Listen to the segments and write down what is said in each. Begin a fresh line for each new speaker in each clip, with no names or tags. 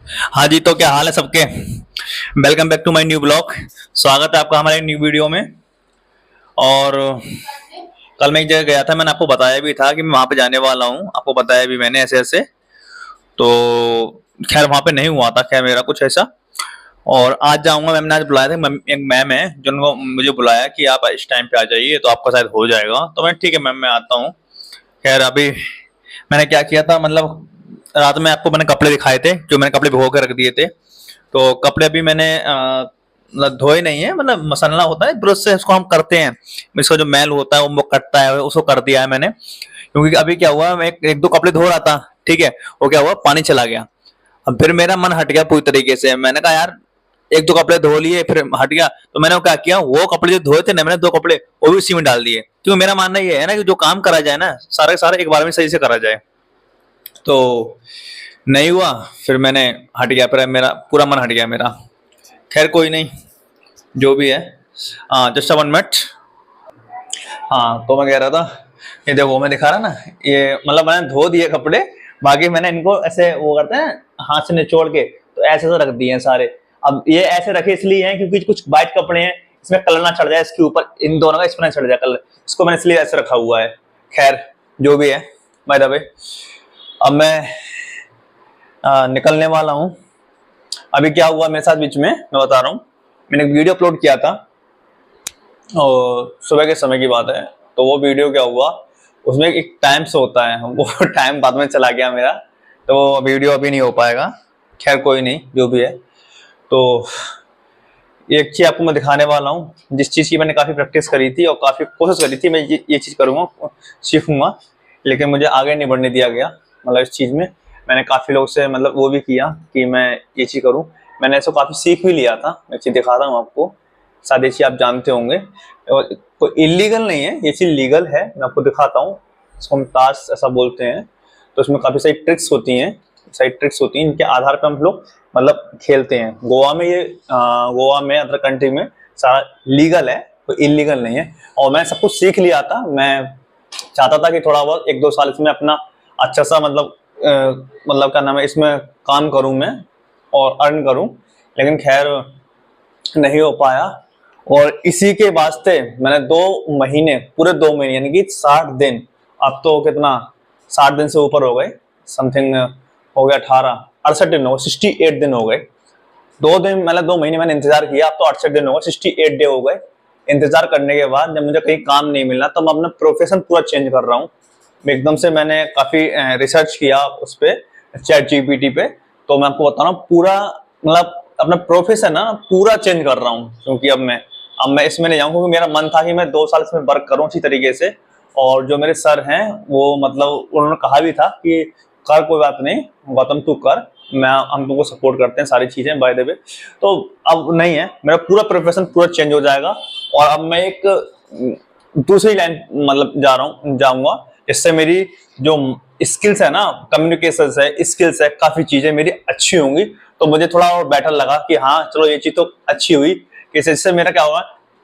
हाँ जी, तो क्या हाल है सबके। Welcome back to my new blog. स्वागत है आपका हमारे न्यू वीडियो में। और कल मैं एक जगह गया था, मैंने आपको बताया भी था कि मैं वहां पे जाने वाला हूँ, आपको बताया भी मैंने ऐसे ऐसे। तो खैर वहां पे नहीं हुआ था खैर मेरा कुछ ऐसा। और आज जाऊंगा, मैम ने आज बुलाया था। एक मैम है जिनको मुझे बुलाया कि आप इस टाइम पे आ जाइए तो आपका शायद हो जाएगा। तो मैं ठीक है मैम, मैं आता हूँ। खैर अभी मैंने क्या किया था, मतलब रात में आपको मैंने कपड़े दिखाए थे, जो मैंने कपड़े भिगो के रख दिए थे। तो कपड़े अभी मैंने मतलब धोए नहीं है, मतलब मसलना होता है ब्रश से, उसको हम करते हैं। इसका जो मैल होता है वो कटता है, उसको कर दिया है मैंने। क्योंकि अभी क्या हुआ, मैं एक दो कपड़े धो रहा था, ठीक है। वो क्या हुआ, पानी चला गया। अब फिर मेरा मन हट गया पूरी तरीके से। मैंने कहा यार, एक दो कपड़े धो लिए फिर हट गया। तो मैंने वो क्या किया, वो कपड़े जो धोए थे ना मैंने, दो कपड़े वो भी उसी में डाल दिए। क्योंकि मेरा मानना ये है ना कि जो काम करा जाए ना, सारे सारे एक बार में सही से करा जाए। तो नहीं हुआ, फिर मैंने हट गया, फिर मेरा पूरा मन हट गया मेरा। खैर कोई नहीं, जो भी है। Just 1 minute. हाँ, तो मैं कह रहा था, ये देखो मैं दिखा रहा ना, ये मतलब मैंने धो दिए कपड़े। बाकी मैंने इनको ऐसे वो करते हैं हाथ से निचोड़ के, तो ऐसे तो रख दिए हैं सारे। अब ये ऐसे रखे इसलिए हैं क्योंकि कुछ वाइट कपड़े हैं, इसमें कलर ना चढ़ जाए इसके ऊपर, इन दोनों का इसमें ना चढ़ जाए कलर, इसको मैंने इसलिए ऐसे रखा हुआ है। खैर जो भी है, बाय द वे, अब मैं निकलने वाला हूँ। अभी क्या हुआ मेरे साथ बीच में, मैं बता रहा हूँ। मैंने एक वीडियो अपलोड किया था और सुबह के समय की बात है। तो वो वीडियो क्या हुआ, उसमें एक टाइम से होता है, वो टाइम बाद में चला गया मेरा, तो वो वीडियो अभी नहीं हो पाएगा। खैर कोई नहीं, जो भी है। तो एक चीज आपको मैं दिखाने वाला हूँ, जिस चीज की मैंने काफी प्रैक्टिस करी थी और काफी कोशिश करी थी, मैं ये चीज करूंगा, सीखूंगा। लेकिन मुझे आगे नहीं बढ़ने दिया गया, मतलब इस चीज में मैंने काफी लोग से मतलब वो भी किया कि मैं ये चीज करूं। मैंने इसको काफी सीख भी लिया था, मैं चीज दिखाता हूँ आपको। शायद ये चीज आप जानते होंगे। और कोई इलीगल नहीं है, ये चीज लीगल है। मैं आपको दिखाता हूँ। इसको हम ताश ऐसा बोलते हैं। तो इसमें काफी सारी ट्रिक्स होती हैं, इनके आधार पर हम लोग मतलब खेलते हैं। गोवा में ये गोवा में अदर कंट्री में सारा लीगल है, कोई इलीगल नहीं है। और मैं सब कुछ सीख लिया था। मैं चाहता था कि थोड़ा बहुत 1-2 साल इसमें अपना अच्छा सा मतलब मतलब क्या नाम है, इसमें काम करूं मैं और अर्न करूं। लेकिन खैर नहीं हो पाया। और इसी के वास्ते मैंने 2 महीने, पूरे 2 महीने यानी कि 60 दिन, अब तो कितना 60 दिन से ऊपर हो गए, समथिंग हो गया 18 68 दिन हो गए, 68 दिन हो गए। 2 दिन मतलब 2 महीने मैंने इंतजार किया, अब तो 68 दिन हो गए, 68 डे हो गए। इंतजार करने के बाद जब मुझे कहीं काम नहीं मिला तो मैं अपना प्रोफेशन पूरा चेंज कर रहा हूँ। एकदम से मैंने काफी रिसर्च किया उस पे, चैट जीपीटी पे। तो मैं आपको बता रहा हूँ पूरा, मतलब अपना प्रोफेशन ना पूरा चेंज कर रहा हूँ। क्योंकि अब मैं इसमें नहीं जाऊँ, क्योंकि मेरा मन था कि मैं 2 साल इसमें वर्क करूँ अच्छी तरीके से। और जो मेरे सर हैं वो मतलब उन्होंने कहा भी था कि कर, कोई बात नहीं गौतम तू कर, हम तुमको सपोर्ट करते हैं सारी चीजें बाय द वे। तो अब नहीं है, मेरा पूरा प्रोफेशन पूरा चेंज हो जाएगा। और अब मैं एक दूसरी लाइन मतलब जाऊंगा, इससे मेरी जो स्किल्स है ना, कम्युनिकेशन है, स्किल्स है, काफी चीजें मेरी अच्छी होंगी। तो मुझे थोड़ा और बेटर लगा कि हाँ चलो ये चीज तो अच्छी हुई कि इससे मेरा क्या होगा,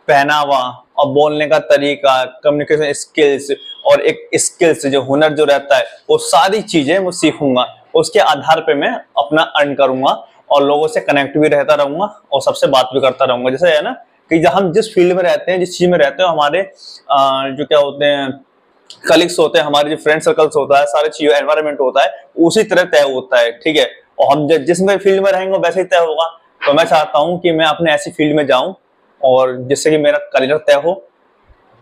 पहनावा और बोलने का तरीका, कम्युनिकेशन स्किल्स और एक स्किल्स जो हुनर जो रहता है, वो सारी चीजें वो सीखूंगा। उसके आधार पे मैं अपना अर्न करूंगा और लोगों से कनेक्ट भी रहता रहूंगा और सबसे बात भी करता रहूंगा। जैसे है ना कि जब हम जिस फील्ड में रहते हैं, जिस चीज में रहते हैं, हमारे जो क्या होते हैं, कलीग्स होते हैं, हमारे जो फ्रेंड सर्कल्स होता है, सारे चीजें एनवायरनमेंट होता है, उसी तरह तय होता है, ठीक है। और हम जिस में फील्ड में रहेंगे वैसे ही तय होगा। तो मैं चाहता हूँ कि मैं अपने ऐसी फील्ड में जाऊं और जिससे कि मेरा करियर तय हो,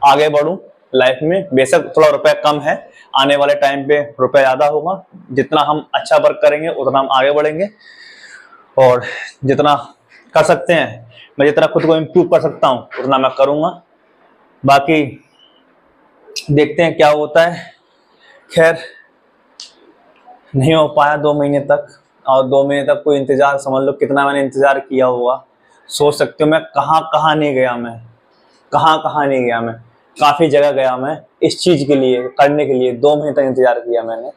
आगे बढ़ूं लाइफ में। बेशक थोड़ा रुपया कम है, आने वाले टाइम पे रुपया ज्यादा होगा। जितना हम अच्छा वर्क करेंगे उतना हम आगे बढ़ेंगे। और जितना कर सकते हैं, मैं जितना खुद को इम्प्रूव कर सकता हूँ उतना मैं करूंगा। बाकी देखते हैं क्या होता है। खैर नहीं हो पाया 2 महीने तक। और 2 महीने तक कोई इंतजार, समझ लो कितना मैंने इंतजार किया होगा। सोच सकते हो मैं कहाँ कहाँ नहीं गया, मैं कहाँ कहाँ नहीं गया, मैं काफी जगह गया मैं इस चीज के लिए, करने के लिए 2 महीने तक इंतजार किया मैंने।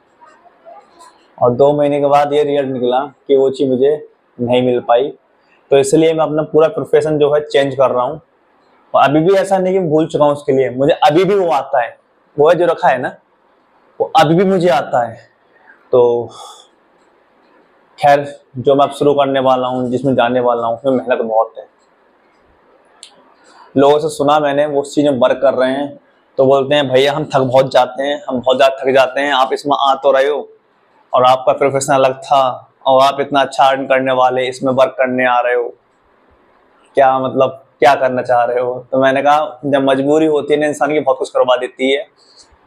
और 2 महीने के बाद ये रिजल्ट निकला कि वो चीज मुझे नहीं मिल पाई। तो इसलिए मैं अपना पूरा प्रोफेशन जो है चेंज कर रहा हूँ। और अभी भी ऐसा नहीं कि भूल चुका हूँ उसके लिए, मुझे अभी भी वो आता है। वो है जो रखा है ना, वो अभी भी मुझे आता है। तो खैर जो मैं अब शुरू करने वाला हूँ, जिसमें जाने वाला हूँ, उसमें मेहनत बहुत है। लोगों से सुना मैंने वो उस चीज में वर्क कर रहे हैं तो बोलते हैं भैया हम थक बहुत जाते हैं, हम बहुत ज्यादा थक जाते हैं, आप इसमें आ तो रहे हो और आपका प्रोफेशन अलग था और आप इतना अच्छा अर्न करने वाले इसमें वर्क करने आ रहे हो, क्या मतलब क्या करना चाह रहे हो? तो मैंने कहा जब मजबूरी होती है ना इंसान की बहुत कुछ करवा देती है।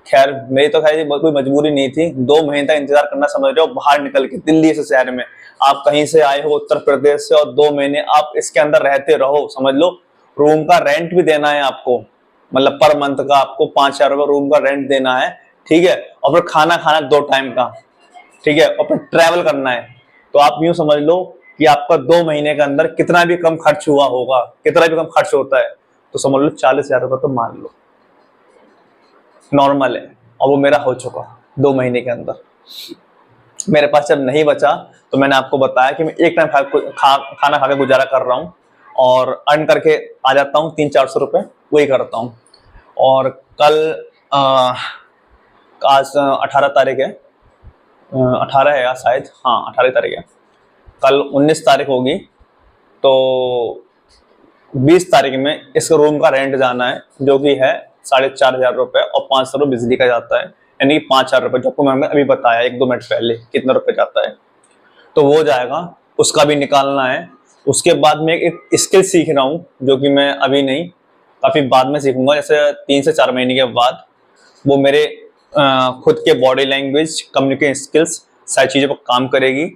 खैर मेरी तो खैर कोई मजबूरी नहीं थी, 2 महीने तक इंतजार करना, समझ रहे हो, बाहर निकल के दिल्ली से शहर में आप कहीं से आए हो उत्तर प्रदेश से और 2 महीने आप इसके अंदर रहते रहो, समझ लो रूम का रेंट भी देना है आपको, मतलब पर मंथ का आपको 5,000 रुपये रूम का रेंट देना है, ठीक है, और फिर खाना खाना 2 टाइम का, ठीक है, और फिर ट्रैवल करना है। तो आप यूं समझ लो कि आपका 2 महीने के अंदर कितना भी कम खर्च हुआ होगा, कितना भी कम खर्च होता है तो समझ लो 40,000 रुपये तो मान लो नॉर्मल है, और वो मेरा हो चुका 2 महीने के अंदर। मेरे पास जब नहीं बचा तो मैंने आपको बताया कि मैं एक टाइम खाना खा के गुजारा कर रहा हूँ और अर्न करके आ जाता हूँ 300-400 रुपये, वही करता हूँ। और कल आज 18 तारीख है, 18 है या शायद, हाँ 18 तारीख है, कल 19 तारीख होगी तो 20 तारीख में इस रूम का रेंट जाना है जो कि है 4,500 रुपये और 500 रुपये बिजली का जाता है, यानी 5,000 रुपये, जो आपको मैंने अभी बताया 1-2 मिनट पहले कितना रुपये जाता है, तो वो जाएगा, उसका भी निकालना है। उसके बाद में एक स्किल सीख रहा हूँ जो कि मैं अभी नहीं, काफ़ी बाद में सीखूंगा, जैसे 3 से 4 महीने के बाद। वो मेरे खुद के बॉडी लैंग्वेज, कम्युनिकेशन स्किल्स, सारी चीज़ों पर काम करेगी।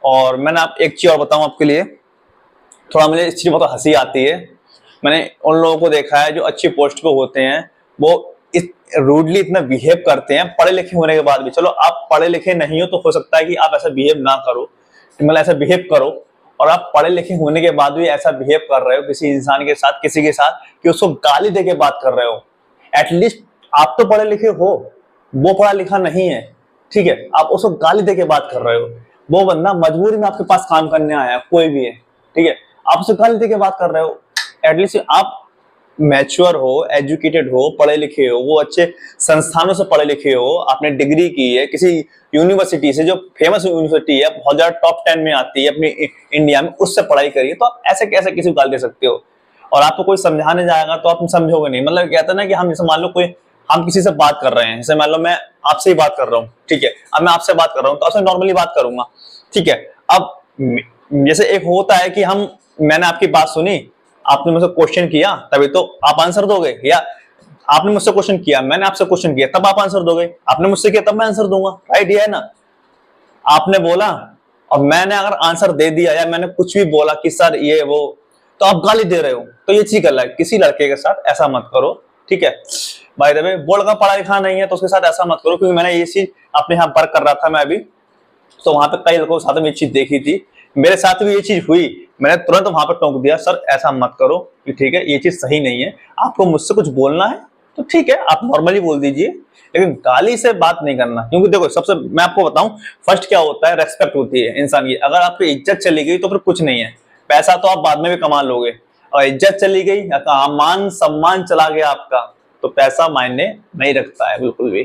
और मैंने आप एक चीज़ और बताऊँ आपके लिए, थोड़ा मुझे इस चीज़ में बहुत हंसी आती है। मैंने उन लोगों को देखा है जो अच्छी पोस्ट पे होते हैं, वो रूडली इतना बिहेव करते हैं पढ़े लिखे होने के बाद भी। चलो आप पढ़े लिखे नहीं हो तो हो सकता है कि आप ऐसा बिहेव ना करो, मतलब ऐसा बिहेव करो, और आप पढ़े लिखे होने के बाद भी ऐसा बिहेव कर रहे हो किसी इंसान के साथ, किसी के साथ, कि उसको गाली दे के बात कर रहे हो। एटलीस्ट आप तो पढ़े लिखे हो, वो पढ़ा लिखा नहीं है, ठीक है, आप उसको गाली दे के बात कर रहे हो। वो बंदा मजबूरी में आपके पास काम करने आया, कोई भी है, ठीक है, आप उससे गाली दे के बात कर रहे हो। एटलीस्ट आप मैच्योर हो, एजुकेटेड हो, पढ़े लिखे हो, वो अच्छे संस्थानों से पढ़े लिखे हो, आपने डिग्री की है किसी यूनिवर्सिटी से जो फेमस यूनिवर्सिटी है, बहुत ज्यादा टॉप 10 में आती है अपनी इंडिया में, उससे पढ़ाई करिए, तो आप ऐसे कैसे किसी को गाली दे सकते हो? और आपको कोई समझाने जाएगा तो आप समझोगे नहीं। मतलब कहता है ना कि हम जैसे मान लो कोई, हम किसी से बात कर रहे हैं, जैसे मान लो मैं आपसे ही बात कर रहा हूँ, ठीक है, अब मैं आपसे बात कर रहा हूँ तो आपसे नॉर्मली बात करूंगा, ठीक है। अब जैसे एक होता है कि मैंने आपकी बात सुनी, आपने मुझसे क्वेश्चन किया तभी तो आप आंसर दोगे, या आपने मुझसे क्वेश्चन किया, मैंने आपसे क्वेश्चन किया तब आप आंसर दोगे, आपने मुझसे किया तब मैं आंसर दूंगा, राइट? ये है ना, आपने बोला और मैंने अगर आंसर दे दिया या मैंने कुछ भी बोला कि सर ये वो, तो आप गाली दे रहे हो, तो ये चीज गलत है। किसी लड़के के साथ ऐसा मत करो, ठीक है। भाई दबे बोर्ड का पढ़ा लिखा नहीं है तो उसके साथ ऐसा मत करो, क्योंकि मैंने ये चीज अपने यहाँ वर्क कर रहा था मैं अभी, तो वहां पे कई लोगों के साथ में ये चीज देखी थी, मेरे साथ भी ये चीज हुई, मैंने तुरंत वहां पर टोक दिया, सर ऐसा मत करो, कि ठीक है ये चीज सही नहीं है, आपको मुझसे कुछ बोलना है तो ठीक है आप नॉर्मली बोल दीजिए, लेकिन गाली से बात नहीं करना। क्योंकि देखो सबसे मैं आपको बताऊं, फर्स्ट क्या होता है, रेस्पेक्ट होती है इंसान की। अगर आपकी इज्जत चली गई तो फिर कुछ नहीं है, पैसा तो आप बाद में भी कमा लोगे, और इज्जत चली गई, मान सम्मान चला गया आपका, तो पैसा मायने नहीं रखता है बिल्कुल भी।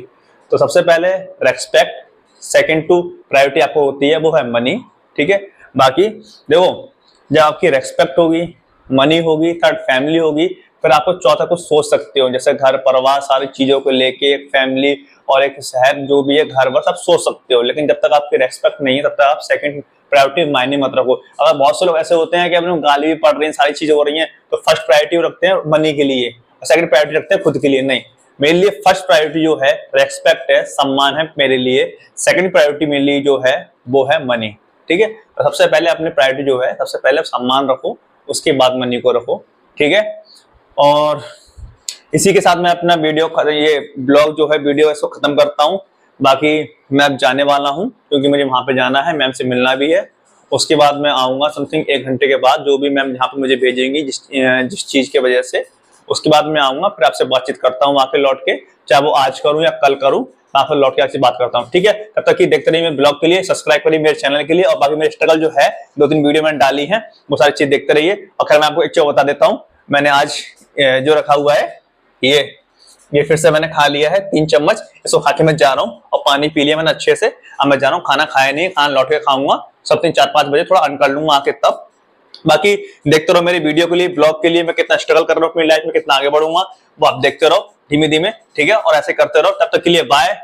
तो सबसे पहले रेस्पेक्ट, सेकंड टू प्रायोरिटी आपको होती है वो है मनी, ठीक है। बाकी देखो जब आपकी रेस्पेक्ट होगी, मनी होगी, थर्ड फैमिली होगी, फिर आपको चौथा कुछ सोच सकते हो, जैसे घर परिवार सारी चीजों को लेके एक फैमिली और एक शहर जो भी है घर बस आप सोच सकते हो। लेकिन जब तक आपकी रेस्पेक्ट नहीं है तब तक आप सेकंड प्रायोरिटी मायने मत रखो। अगर बहुत से लोग ऐसे होते हैं कि अपने गाली भी पड़ रही है, सारी चीजें हो रही हैं, तो फर्स्ट प्रायोरिटी रखते हैं मनी के लिए, सेकंड प्रायोरिटी रखते हैं खुद के लिए। नहीं, मेरे लिए फर्स्ट प्रायोरिटी जो है रेस्पेक्ट है, सम्मान है मेरे लिए, सेकंड प्रायोरिटी मेरे लिए जो है वो है मनी, ठीक है। तो सबसे पहले अपनी प्रायोरिटी जो है, सबसे पहले सम्मान रखो, उसके बाद मनी को रखो, ठीक है। और इसी के साथ मैं अपना ये ब्लॉग जो है वीडियो इसको खत्म करता हूँ। बाकी मैं अब जाने वाला हूँ क्योंकि मुझे वहां पे जाना है, मैम से मिलना भी है। उसके बाद मैं आऊंगा समथिंग 1 घंटे के बाद, जो भी मैम यहाँ पे मुझे भेजेंगी जिस चीज के वजह से, उसके बाद मैं आऊंगा, फिर आपसे बातचीत करता हूँ आके लौट के, चाहे वो आज करूँ या कल करूँ, मैं फिर लौट के आपसे बात करता हूँ, ठीक है। तब तक की देखते रहिए मेरे ब्लॉग के लिए, सब्सक्राइब करिए मेरे चैनल के लिए, और बाकी मेरे स्ट्रगल जो है 2-3 वीडियो मैंने डाली है वो सारी चीज देखते रहिए। और खैर मैं आपको एक चीज बता देता हूँ, मैंने आज जो रखा हुआ है ये फिर से मैंने खा लिया है 3 चम्मच, इसको खा के मैं जा रहा हूँ, और पानी पी लिया मैंने अच्छे से। अब मैं जा रहा हूँ, खाना खाया नहीं, खाना लौट के खाऊंगा, समथिंग 4-5 बजे थोड़ा अर्न कर लूंगा आके तब। बाकी देखते रहो मेरी वीडियो के लिए, ब्लॉग के लिए मैं कितना स्ट्रगल कर रहा हूँ अपनी लाइफ में, कितना आगे बढ़ूंगा वो आप देखते रहो धीमे धीमे, ठीक है। और ऐसे करते रहो, तब तक के लिए बाय।